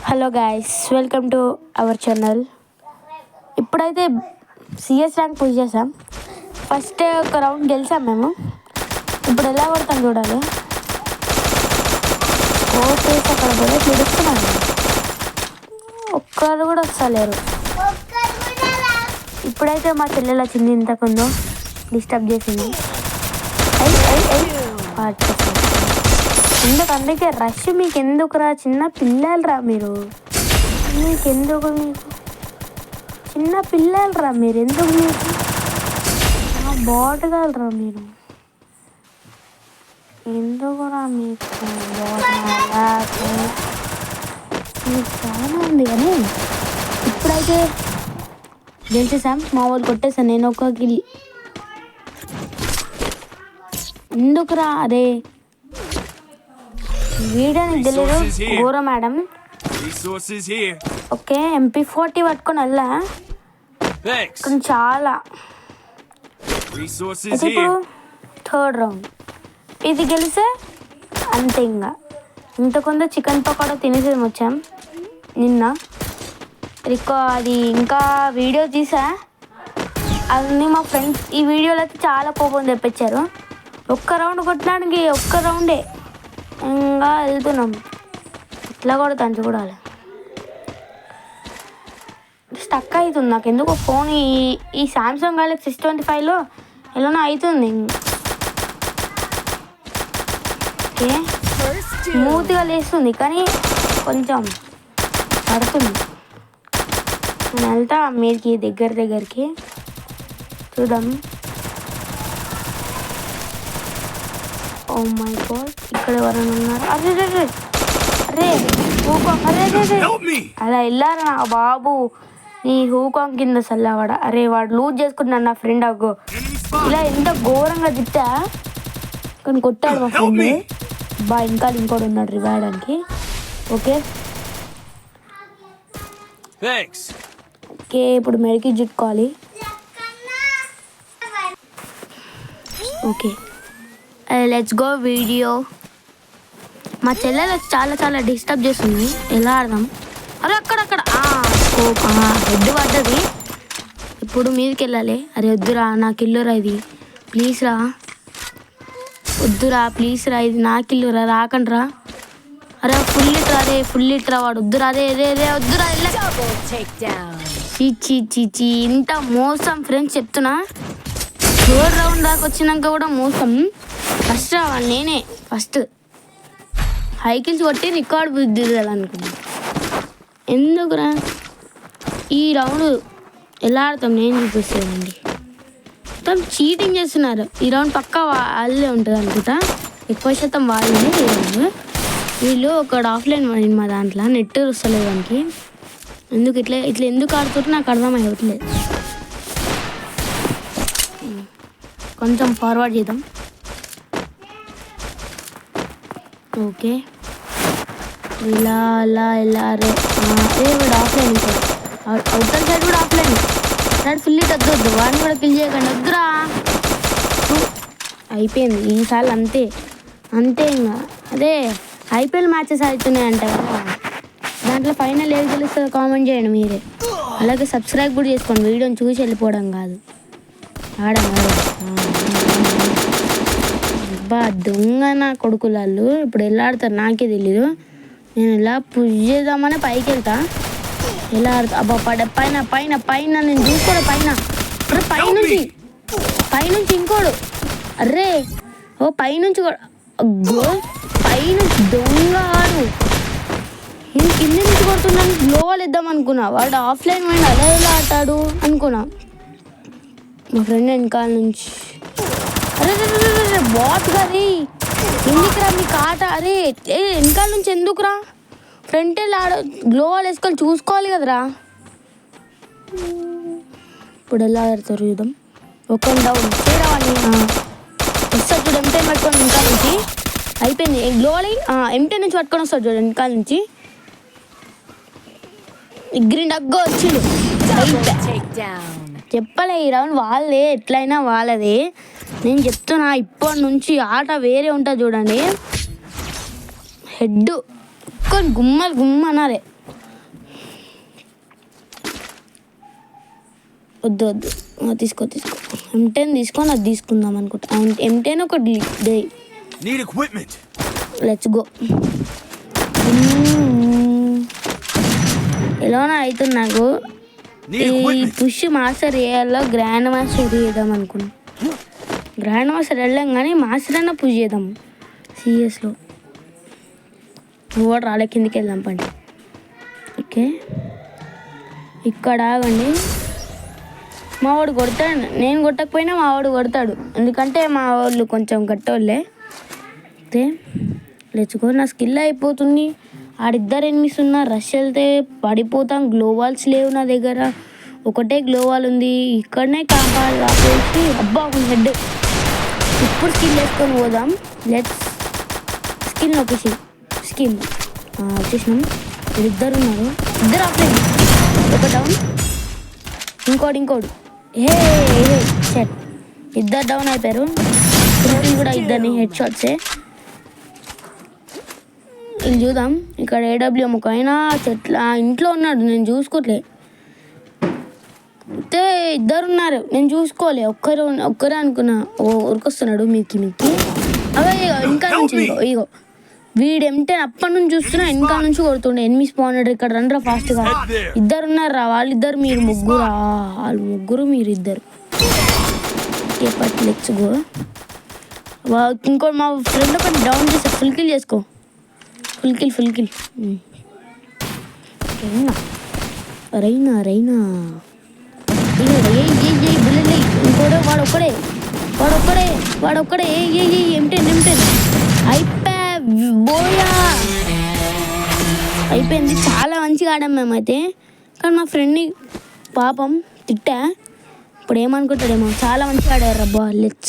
Hello guys, welcome to our channel. ఇప్పుడైతే CS rank push చేసాం. First ఒక round గెలిచాం మేము. ఇప్పుడు ఎలా కొడతాం చూడాలి. ఓకేసి అక్కడ కూడా చూడుస్తున్నాను. ఒక్కరు కూడా వస్తలేరు. ఇప్పుడైతే మా చెల్లెలు వచ్చింది, ఇంతకుందో డిస్టర్బ్ చేసింది. అందుకే రష్ మీకు ఎందుకురా, చిన్న పిల్లలరా మీరు. మీకు చిన్న పిల్లలరా మీరు, ఎందుకు మీకు బాటగలరా మీరు, ఎందుకురా మీకు చాలా ఉంది. కానీ ఇప్పుడైతే గెలిచేసాం. మా వాళ్ళు కొట్టేసాను నేను ఒక గిల్. ఎందుకురా అదే వీడియో నీకు తెలియదు ఘోర మేడం. ఓకే, MP40 పట్టుకొని వెళ్ళా. కానీ చాలా ఇప్పుడు థర్డ్ రౌండ్ ఇది గెలిస్తే అంతే. ఇంతకొంత చికెన్ పకోడా తినేసేది వచ్చాం నిన్న. అది ఇంకా వీడియో తీసా. అది మా ఫ్రెండ్స్ ఈ వీడియోలో అయితే చాలా కోపం తెప్పించారు. ఒక్క రౌండ్ కొట్టడానికి ఒక్క రౌండే ఇంకా వెళ్తున్నాం. ఇట్లా కొడతాను చూడాలి. స్టక్ అవుతుంది నాకు ఎందుకు ఫోన్. ఈ సామ్సంగ్ గెలాక్సీ S25లో ఎలానో అవుతుంది. ఓకే, స్మూత్గా లేస్తుంది కానీ కొంచెం పడుతుంది. నేను వెళ్తా మీరికి దగ్గరికి చూద్దాం. ఓ మై గాడ్, ఇక్కడ ఎవరైనా ఉన్నారు? అరే అలా వెళ్ళారా నా బాబు, నీ హూకాంగ్ కింద చల్లవాడ. అరే వాడు లూజ్ చేసుకుంటున్నాడు నా ఫ్రెండ్. అగ్గో ఇలా ఎంత ఘోరంగా తిట్టా కానీ కొట్టాడు మా ఫ్రెండ్. ఇంకా ఇంకోటి ఉన్నాడు రివాయడానికి. ఓకే ఓకే, ఇప్పుడు మెడికి చుట్టుకోవాలి. Okay, let's go video. మా చెల్లెలు చాలా డిస్టర్బ్ చేస్తుంది. ఎలా ఆడదాం? అరే అక్కడ హెడ్ పడ్డది. ఇప్పుడు మీదకి వెళ్ళాలి. అరే వద్దురా, నాకు ఇల్లురా ఇది, ప్లీజ్ రా. వద్దురా ప్లీజ్ రా, ఇది నాకు ఇల్లురా, రాకండ్రా. అరే ఫుల్ ఇట్రా వాడు. వద్దురా అదే వద్దురా. చీ ఇంత మోసం ఫ్రెండ్స్ చెప్తున్నా. థర్డ్ రౌండ్ దాకా వచ్చినాక కూడా మోసం. ఫస్ట్ రావాలి నేనే. ఫస్ట్ హైకిల్స్ కొట్టి రికార్డ్ బుద్ధి అనుకున్నా. ఎందుకురా ఈ రౌండ్ ఎలా ఆడతాం నేను చూపిస్తానండి. మొత్తం చీటింగ్ చేస్తున్నారు. ఈ రౌండ్ పక్కా వాళ్ళే ఉంటుంది అనుకుంటా. ఎక్కువ శాతం వాళ్ళే ఈ రౌండ్. వీళ్ళు ఒకడు ఆఫ్లైన్ వాడింది మా దాంట్లో, నెట్ వస్తలేదు దానికి. ఎందుకు ఇట్లా ఎందుకు ఆడుతుంటే నాకు అర్థం అవ్వట్లేదు. కొంచెం ఫార్వర్డ్ చేద్దాం. ఓకే, ఇలా రే వాడు ఆఫ్లైన్. అవుటర్ సైడ్ కూడా ఆఫ్లైన్. సైడ్ ఫుల్ ఇట్ వద్దు, వాడిని కూడా కిల్ చేయకండి. వద్దురా. అయిపోయింది ఈసారి అంతే. ఇంకా అదే IPL మ్యాచెస్ అవుతున్నాయంట కదా, దాంట్లో ఫైనల్ ఏది గెలుస్తుందో కామెంట్ చేయండి మీరే. అలాగే సబ్స్క్రైబ్ కూడా చేసుకోండి, వీడియోని చూసి వెళ్ళిపోవడం కాదు. అబ్బా దొంగ నా కొడుకులాళ్ళు ఇప్పుడు ఎలా ఆడతారు నాకే తెలీదు. నేను ఎలా పుష్ చేద్దామని పైకి వెళ్తా. ఎలా ఆడతా? అబ్బా పైన నేను చూసుకోడు. పైనుంచి ఇంకోడు. అర్రే ఓ పైనుంచి దొంగ ఆడు. నేను కింద నుంచి కొడుతున్నాను, గ్లోవల్ ఇద్దాం అనుకున్నా. వాడు ఆఫ్లైన్ మైండ్ అలా ఎలా ఆడతాడు అనుకున్నా. మా ఫ్రెండ్ వెనకాల నుంచి అరే బాట్ కది ఎందుకురా మీకు ఆట? అరే వెనకాల నుంచి ఎందుకురా? ఫ్రంట్ వెళ్ళి గ్లోవల్ వేసుకొని చూసుకోవాలి కదరా. ఇప్పుడు ఎలా ఆడతారు చూద్దాం. ఒక డౌన్ చేయరావాలి. వస్తాడు చూడు, M10 పట్టుకొని వెనకాల నుంచి. అయిపోయింది గ్లోవల్. M10 నుంచి పట్టుకొని వస్తాడు చూడు వెనకాల నుంచి. గ్రీన్ డగ్గా వచ్చిండు. చెప్పలే ఈ రౌండ్ వాళ్ళే, ఎట్లయినా వాళ్ళదే. నేను చెప్తున్నా ఇప్పటి నుంచి ఆట వేరే ఉంటుంది చూడండి. హెడ్ గుమ్మలు అనాలే. వద్దు తీసుకో M10 తీసుకొని అది తీసుకుందాం అనుకుంటా. M10 ఒక లెట్స్ గో. ఎలానో అవుతుంది నాకు. ఈ పుష్ మాస్టర్ వేయాలో గ్రాండ్ మాస్టర్ చేద్దాం అనుకున్నాం. గ్రాండ్ మాస్టర్ వెళ్ళాం కానీ మాస్టర్ అన్న పుష్ చేద్దాం సిఎస్లో. కూడా రాలే, కిందికి వెళ్దాం పండి. ఓకే ఇక్కడ ఆగండి. మా వాడు కొడతాడు, నేను కొట్టకపోయినా మా వాడు కొడతాడు, ఎందుకంటే మా వాళ్ళు కొంచెం గట్టోళ్ళే. అయితే లేచుకో, నా స్కిల్ అయిపోతుంది. ఆడిద్దరు ఎనిమిస్ ఉన్నారు, రష్ వెళ్తే పడిపోతాం. గ్లోవాల్స్ లేవు నా దగ్గర, ఒకటే గ్లోవాల్ ఉంది. ఇక్కడనే కాపాడు ఆపేసి అబ్బా హెడ్. ఇప్పుడు స్కిల్ వేసుకొని పోదాం. లెట్స్ స్కిల్ లొకేషన్ స్కిల్ వచ్చేసినాం. ఇద్దరు ఉన్నారు, ఇద్దరు ఆపలేదు. ఒక డౌన్, ఇంకోడు హే సెట్. ఇద్దరు డౌన్ అయిపోయారు. కూడా ఇద్దరిని హెడ్ షాట్సే. వీళ్ళు చూద్దాం. ఇక్కడ AWM ఒక ఆయన చెట్ల ఇంట్లో ఉన్నాడు, నేను చూసుకోవట్లే. అయితే ఇద్దరు ఉన్నారు, నేను చూసుకోలే. ఒక్కరే అనుకున్నా. ఉరికొస్తున్నాడు మీకి అవే ఇంకా నుంచి. ఇగో వీడు M10 అప్పటి నుంచి చూస్తున్నా, వెనకాల నుంచి కొడుతుండే. ఎనిమిది స్పానర్ ఇక్కడ రండ్రా ఫాస్ట్గా. ఇద్దరు ఉన్నారా, వాళ్ళిద్దరు మీరు ముగ్గురా, వాళ్ళు ముగ్గురు మీరు ఇద్దరు. Let's go. ఇంకో మా ఫ్రెండ్ ఒకటి డౌన్ చేసా. ఫుల్ కిల్ చేసుకో. ఫుల్ కిల్ రైనా ఇంకోడే వాడొక్కడే M10 అయిపోయింది. చాలా మంచిగా ఆడాం మేమైతే. కానీ మా ఫ్రెండ్ని పాపం తిట్టా. ఇప్పుడు ఏమనుకుంటాడేమో, చాలా మంచిగా ఆడారు అబ్బా. లెట్స్